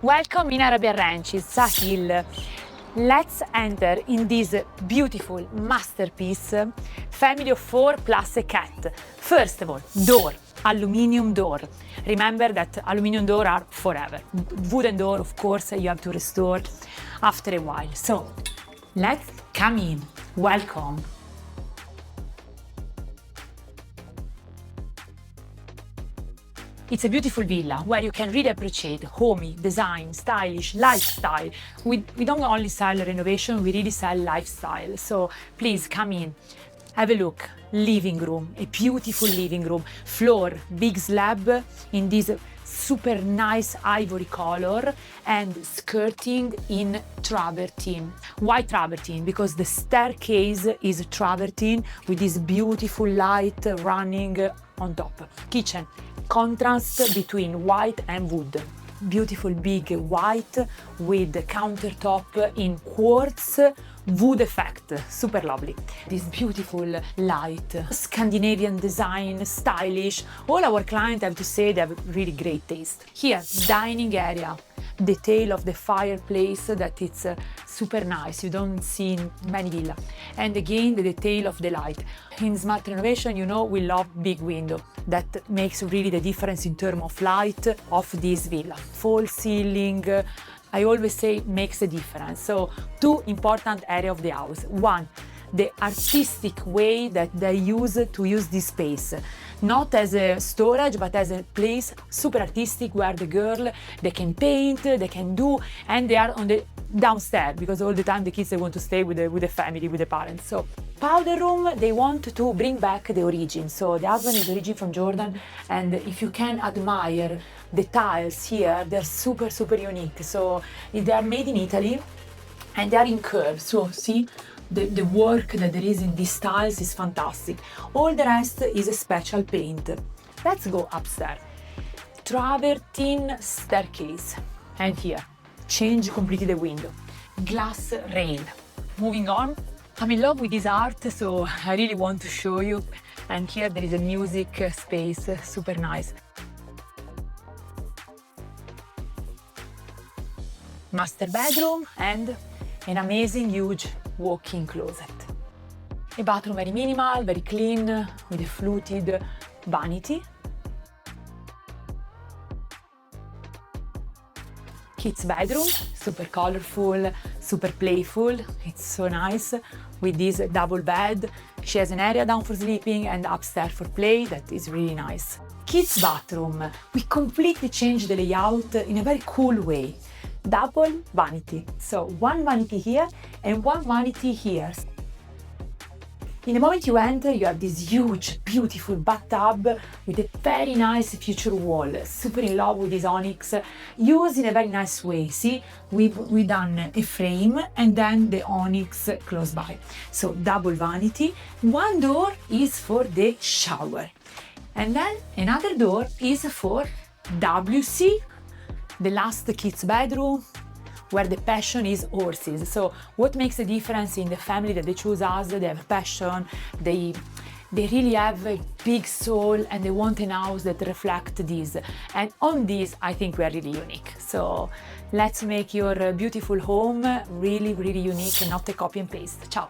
Welcome in Arabian Ranches, Saheel. Let's enter in this beautiful masterpiece, family of 4 plus a cat. First of all, door, aluminium door. Remember that aluminium door are forever. Wooden door, of course, you have to restore after a while. So let's come in. Welcome. It's a beautiful villa where you can really appreciate homey, design, stylish, lifestyle. We don't only sell renovation, we really sell lifestyle. So please come in, have a look. Living room, a beautiful living room. Floor, big slab in this super nice ivory color and skirting in travertine. Why travertine? Because the staircase is travertine with this beautiful light running on top. Kitchen, contrast between white and wood. Beautiful big white with countertop in quartz wood effect, super lovely. This beautiful light, Scandinavian design, stylish. All our clients, have to say, they have really great taste. Here, dining area, detail of the fireplace that it's super nice, you don't see in many villas. And again, the detail of the light. In Smart Renovation, you know, we love big window. That makes really the difference in terms of light of this villa. False ceiling, I always say makes a difference. So 2 important areas of the house. One, the artistic way that they use to use this space. Not as a storage, but as a place super artistic where the girl, they can paint, they can do, and they are on the downstairs because all the time the kids, they want to stay with the family, with the parents. So powder room, they want to bring back the origin. So the husband is origin from Jordan, and if you can admire the tiles here, they're super unique. So they are made in Italy and they are in curves. So see, the work that there is in these tiles is fantastic. All the rest is a special paint. Let's go upstairs. Travertine staircase. And here, change completely the window. Glass rail. Moving on. I'm in love with this art, so I really want to show you. And here there is a music space, super nice. Master bedroom and an amazing huge walk-in closet. A bathroom very minimal, very clean, with a fluted vanity. Kids' bedroom, super colorful, super playful. It's so nice with this double bed. She has an area down for sleeping and upstairs for play. That is really nice. Kids' bathroom. We completely changed the layout in a very cool way. Double vanity. So 1 vanity here and 1 vanity here. In the moment you enter, you have this huge, beautiful bathtub with a very nice future wall. Super in love with this onyx, used in a very nice way. See, we done a frame and then the onyx close by. So double vanity. 1 door is for the shower. And then another door is for WC. The last kids' bedroom, where the passion is horses. So what makes a difference in the family that they choose us? They have passion, they really have a big soul, and they want a house that reflects this. And on this, I think we are really unique. So let's make your beautiful home really unique and not a copy and paste. Ciao!